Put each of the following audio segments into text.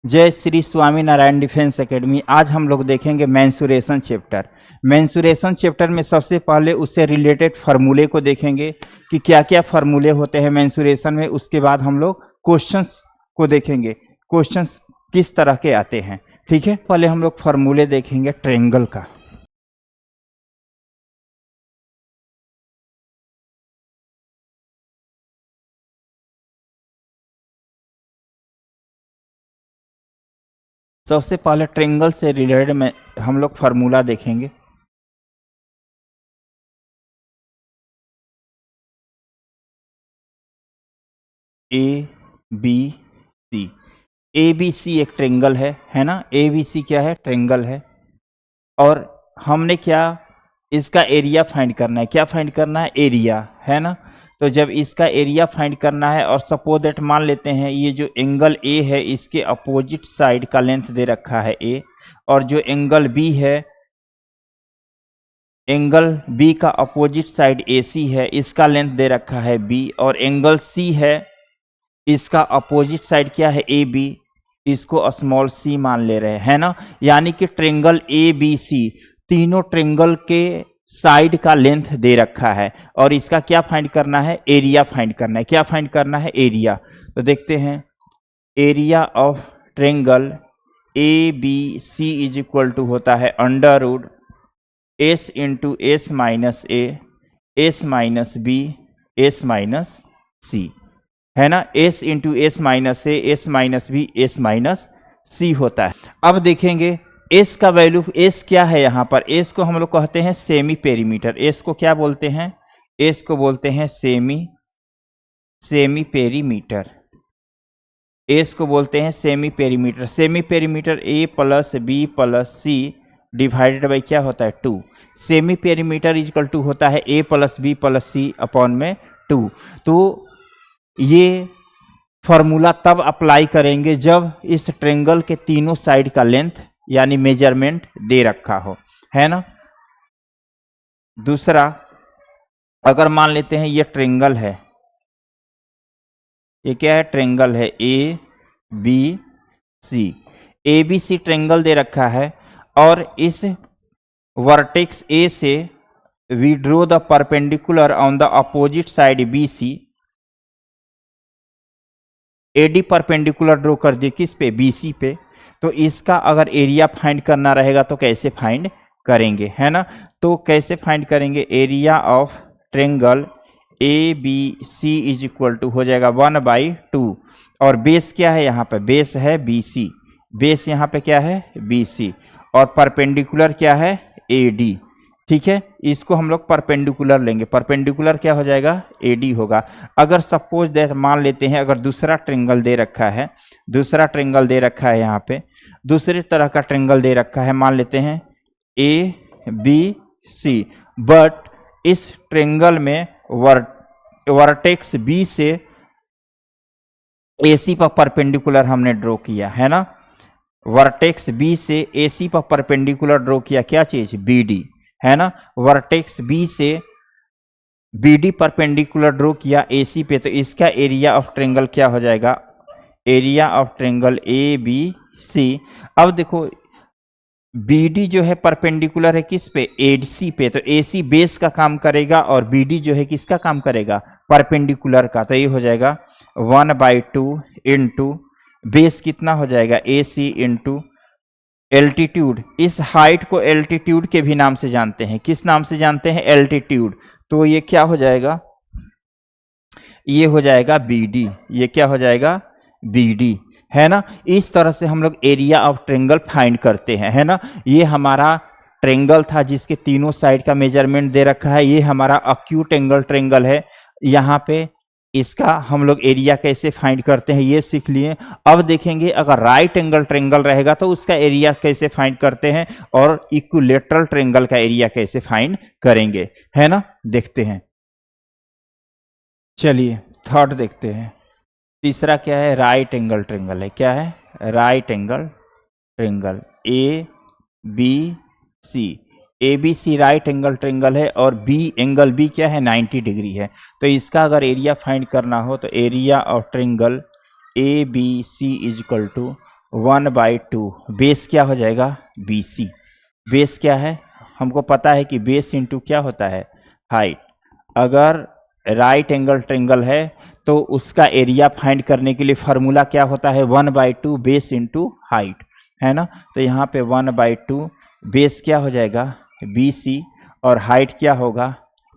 जय Shri Swaminarayan defence academy. आज हम लोग देखेंगे मेंसुरेशन चैप्टर। मेंसुरेशन चैप्टर में सबसे पहले उससे रिलेटेड फार्मूले को देखेंगे कि क्या क्या फार्मूले होते हैं मेंसुरेशन में। उसके बाद हम लोग क्वेश्चंस को देखेंगे, क्वेश्चंस किस तरह के आते हैं। ठीक है, पहले हम लोग फार्मूले देखेंगे ट्रायंगल का। सबसे पहले ट्रायंगल से रिलेटेड में हम लोग फार्मूला देखेंगे। ए बी सी, ए बी सी एक ट्रायंगल है ना। ए बी सी क्या है? ट्रायंगल है। और हमने क्या इसका एरिया फाइंड करना है। क्या फाइंड करना है? एरिया, है ना। तो जब इसका एरिया फाइंड करना है और सपोज दैट मान लेते हैं ये जो एंगल ए है इसके अपोजिट साइड का लेंथ दे रखा है ए, और जो एंगल बी है, एंगल बी का अपोजिट साइड ए सी है, इसका लेंथ दे रखा है बी, और एंगल सी है इसका अपोजिट साइड क्या है? ए बी, इसको स्मॉल सी मान ले रहे हैं ना। यानी कि ट्रायंगल ए बी सी तीनों ट्रायंगल के साइड का लेंथ दे रखा है और इसका क्या फाइंड करना है? एरिया फाइंड करना है। क्या फाइंड करना है? एरिया। तो देखते हैं, area of triangle A B C is equal to होता है under root S into S minus A, S minus B, S minus C, है ना। S into S minus A, S minus B, S minus C होता है। अब देखेंगे S का value, S क्या है यहाँ पर? एस को हम लोग कहते हैं सेमी पेरीमीटर। एस को क्या बोलते हैं? एस को बोलते हैं सेमी पेरीमीटर। एस को बोलते हैं semi perimeter. Semi perimeter A plus B plus C divided by क्या होता है? 2। सेमी पेरीमीटर इक्वल टू होता है ए प्लस बी प्लस सी अपॉन में 2। तो ये फॉर्मूला तब अप्लाई करेंगे जब इस ट्रायंगल के तीनों साइड का लेंथ यानी मेजरमेंट दे रखा हो, है ना। दूसरा, अगर मान लेते हैं ये ट्रायंगल है, ये क्या है? ट्रायंगल है A B C. A B C triangle दे रखा है और इस वर्टेक्स ए से we draw the perpendicular on the opposite side B C. A D perpendicular draw कर दिए किस पे? बीसी पे। तो इसका अगर एरिया फाइंड करना रहेगा तो कैसे फाइंड करेंगे, है ना। तो कैसे फाइंड करेंगे? Area of triangle A B C is equal to हो जाएगा 1/2, और बेस क्या है यहाँ पे? बेस है बीसी। बेस यहाँ पे क्या है? बीसी, और परपेंडिकुलर क्या है? एडी। ठीक है, इसको हम लोग परपेंडिकुलर लेंगे। परपेंडिकुलर क्या हो जाएगा? एडी होगा। अगर सपोज दैट मान लेते हैं अगर दूसरा ट्रायंगल दे रखा है, दूसरा ट्रायंगल दे रखा है, यहाँ पे दूसरे तरह का ट्रायंगल दे रखा है, मान लेते हैं ए बी सी, बट इस ट्रायंगल में वर्टेक्स बी से एसी पर परपेंडिकुलर हमने ड्रॉ किया, है ना। वर्टेक्स बी से एसी पर परपेंडिकुलर ड्रॉ किया, क्या चीज? बीडी, है ना। वर्टेक्स बी से बीडी परपेंडिकुलर ड्रॉ किया एसी पे, तो इसका एरिया ऑफ ट्रायंगल क्या हो जाएगा? Area of triangle A B C. अब देखो बीडी जो है परपेंडिकुलर है किस पे? एसी पे। तो एसी बेस का काम करेगा और बीडी जो है किसका काम करेगा? परपेंडिकुलर का। तो ये हो जाएगा 1/2 इंटू बेस कितना हो जाएगा? AC into altitude. इस हाइट को एल्टीट्यूड के भी नाम से जानते हैं। किस नाम से जानते हैं? एल्टीट्यूड। तो ये क्या हो जाएगा? ये हो जाएगा बीडी। ये क्या हो जाएगा? बीडी, है ना। इस तरह से हम लोग एरिया ऑफ ट्रायंगल फाइंड करते हैं, है ना। ये हमारा ट्रायंगल था जिसके तीनों साइड का मेजरमेंट दे रखा है। ये हमारा अक्यूट एंगल ट्रायंगल है। यहाँ पे इसका हम लोग एरिया कैसे फाइंड करते हैं ये सीख लिए। अब देखेंगे अगर राइट एंगल ट्रायंगल रहेगा तो उसका एरिया कैसे फाइंड करते हैं और इक्विलेटरल ट्रायंगल का एरिया कैसे फाइंड करेंगे, है ना। देखते हैं, चलिए थर्ड देखते हैं। तीसरा क्या है? राइट एंगल ट्रायंगल है। क्या है? Right angle triangle A B C. A B C right angle triangle है और बी एंगल बी क्या है? 90 डिग्री है। तो इसका अगर एरिया फाइंड करना हो तो area of triangle A B C is equal to 1/2 base क्या हो जाएगा BC। बेस क्या है हमको पता है कि बेस इंटू क्या होता है हाइट। अगर राइट एंगल ट्रायंगल है तो उसका एरिया फाइंड करने के लिए फार्मूला क्या होता है 1/2 बेस इंटू हाइट, है ना। तो यहाँ पे 1/2 बेस क्या हो जाएगा BC और हाइट क्या होगा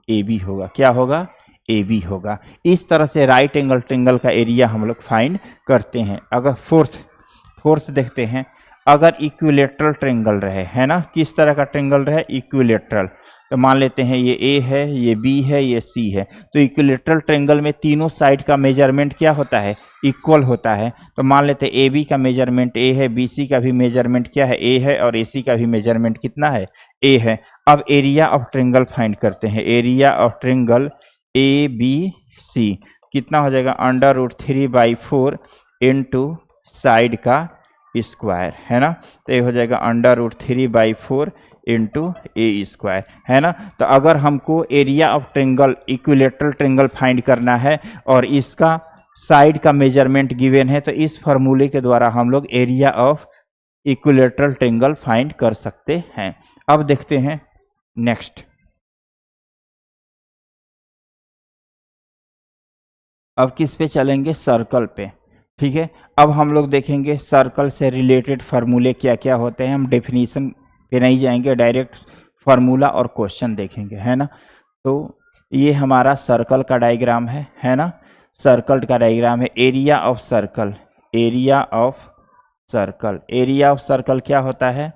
AB होगा। क्या होगा AB होगा। इस तरह से राइट एंगल ट्रायंगल का एरिया हम लोग फाइंड करते हैं। अगर फोर्थ देखते हैं, अगर इक्विलेटरल ट्रायंगल रहे, है ना, किस तरह का ट्रायंगल रहे इक्विलेटरल, तो मान लेते हैं ये A है, ये B है, ये C है। तो इक्विलेटरल ट्रायंगल में तीनों साइड का मेजरमेंट क्या होता है इक्वल होता है। तो मान लेते हैं AB का मेजरमेंट A है, BC का भी मेजरमेंट क्या है A है और AC का भी मेजरमेंट कितना है A है। अब एरिया ऑफ ट्रायंगल फाइंड करते हैं। एरिया ऑफ ट्रायंगल ABC कितना हो जाएगा √3/4 इंटू साइड का स्क्वायर, है ना। तो ये हो जाएगा √3/4 इंटू A², है ना। तो अगर हमको area of triangle equilateral triangle find करना है और इसका साइड का मेजरमेंट गिवन है, तो इस फार्मूले के द्वारा हम लोग area of equilateral triangle find कर सकते हैं। अब देखते हैं नेक्स्ट। अब किस पे चलेंगे सर्कल पे, ठीक है। अब हम लोग देखेंगे सर्कल से रिलेटेड फार्मूले क्या क्या होते हैं। हम डेफिनेशन पे नहीं जाएंगे, डायरेक्ट फार्मूला और क्वेश्चन देखेंगे, है ना। तो ये हमारा सर्कल का डायग्राम है ना। सर्कल का डायग्राम है। Area of circle, area of circle, area of circle क्या होता है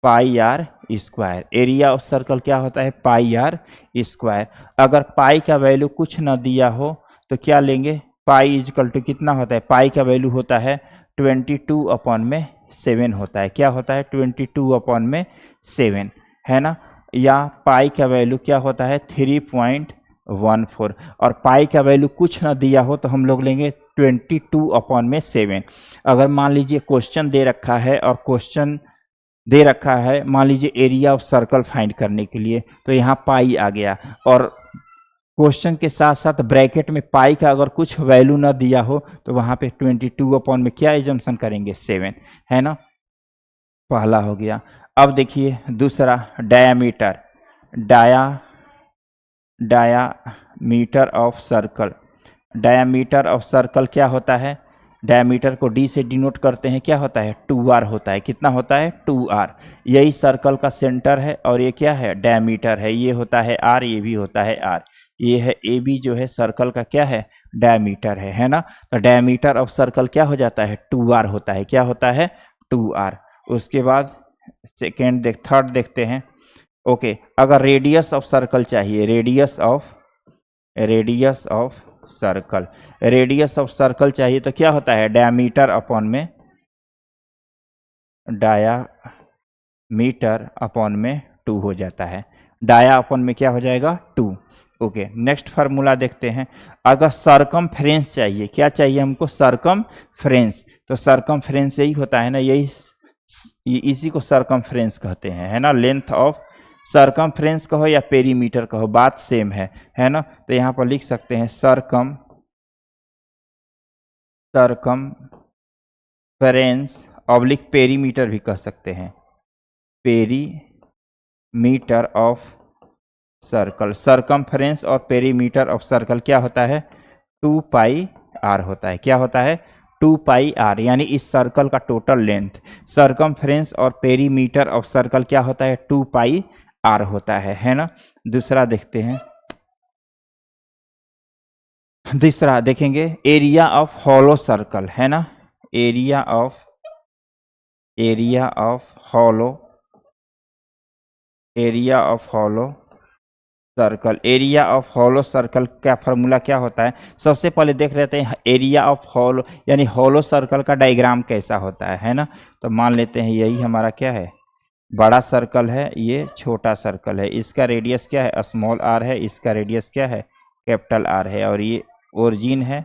πr²। एरिया ऑफ सर्कल क्या होता है πr²। अगर पाई का वैल्यू कुछ ना दिया हो तो क्या लेंगे पाई इजकल टू कितना होता है, पाई का वैल्यू होता है 22/7 होता है। क्या होता है 22/7, है ना। या पाई का वैल्यू क्या होता है 3.14। और पाई का वैल्यू कुछ ना दिया हो तो हम लोग लेंगे 22/7। अगर मान लीजिए क्वेश्चन दे रखा है और क्वेश्चन दे रखा है मान लीजिए एरिया ऑफ सर्कल फाइंड करने के लिए, तो यहाँ पाई आ गया और क्वेश्चन के साथ साथ ब्रैकेट में पाई का अगर कुछ वैल्यू ना दिया हो तो वहां पे 22 में क्या एजम्पशन करेंगे 7, है ना। पहला हो गया। अब देखिए दूसरा diameter, diameter of circle. Diameter of circle क्या होता है, डायामीटर को D से डिनोट करते हैं, क्या होता है 2r होता है। कितना होता है 2r। यही सर्कल का सेंटर है और ये क्या है डायामीटर है, ये होता है r, ये भी होता है r। ये है AB जो है सर्कल का क्या है डायमीटर है ना। तो डायमीटर ऑफ सर्कल क्या हो जाता है 2r होता है। क्या होता है 2r। उसके बाद थर्ड देखते हैं। ओके, अगर रेडियस ऑफ सर्कल चाहिए, radius of circle, radius of circle चाहिए तो क्या होता है डायमीटर अपॉन में 2 हो जाता है। डाया अपॉन में क्या हो जाएगा 2। ओके, नेक्स्ट फार्मूला देखते हैं। अगर सरकमफ्रेंस चाहिए, क्या चाहिए हमको सरकमफ्रेंस, तो सरकमफ्रेंस यही होता है ना, यही इसी को सरकमफ्रेंस कहते हैं, है ना। लेंथ ऑफ सरकमफ्रेंस कहो या पेरीमीटर कहो, बात सेम है ना। तो यहाँ पर लिख सकते हैं सरकमफ्रेंस ऑब्लिक पेरीमीटर भी कह सकते हैं, पेरीमीटर ऑफ सर्कल। सरकमफ्रेंस और पेरीमीटर ऑफ सर्कल क्या होता है 2πr होता है। क्या होता है 2πr, यानी इस सर्कल का टोटल लेंथ। सरकमफ्रेंस और पेरीमीटर ऑफ सर्कल क्या होता है 2πr होता है ना। दूसरा देखते हैं, दूसरा देखेंगे एरिया ऑफ हॉलो सर्कल, है ना। Area of hollow circle. Area of hollow circle का फार्मूला क्या होता है, सबसे पहले देख लेते हैं एरिया ऑफ हॉलो यानी हॉलो सर्कल का डायग्राम कैसा होता है ना। तो मान लेते हैं यही हमारा क्या है बड़ा सर्कल है, ये छोटा सर्कल है, इसका रेडियस क्या है स्मॉल r है, इसका रेडियस क्या है कैपिटल R है, और ये ओरिजिन है,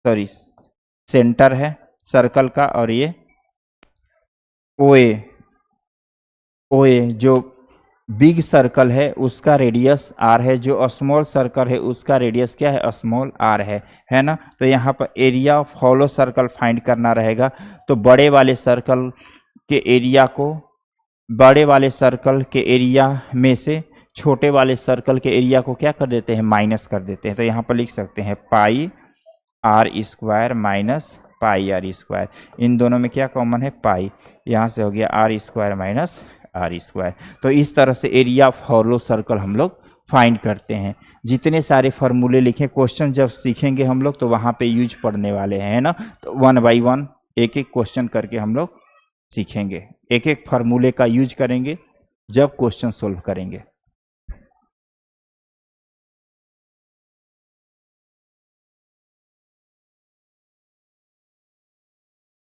सॉरी सेंटर है सर्कल का, और ये OA जो बिग सर्कल है उसका रेडियस r है, जो स्मॉल सर्कल है उसका रेडियस क्या है, स्मॉल r है ना। तो यहाँ पर area of hollow circle find करना रहेगा। तो बड़े वाले सर्कल के एरिया में से छोटे वाले सर्कल के एरिया को क्या कर देते हैं, माइनस कर देते हैं। तो यहाँ पर लिख सकते हैं pi r square minus pi r square. इन दोनों में क्या कॉमन है, पाई। यहाँ से हो गया R square minus R square. तो इस तरह से एरिया ऑफ हॉलो सर्कल हम लोग फाइंड करते हैं। जितने सारे फार्मूले लिखे, क्वेश्चन जब सीखेंगे हम लोग तो वहाँ पे यूज पढ़ने वाले हैं, है ना। तो 1 बाई 1 एक एक क्वेश्चन करके हम लोग सीखेंगे, एक एक फार्मूले का यूज करेंगे जब क्वेश्चन सोल्व करेंगे।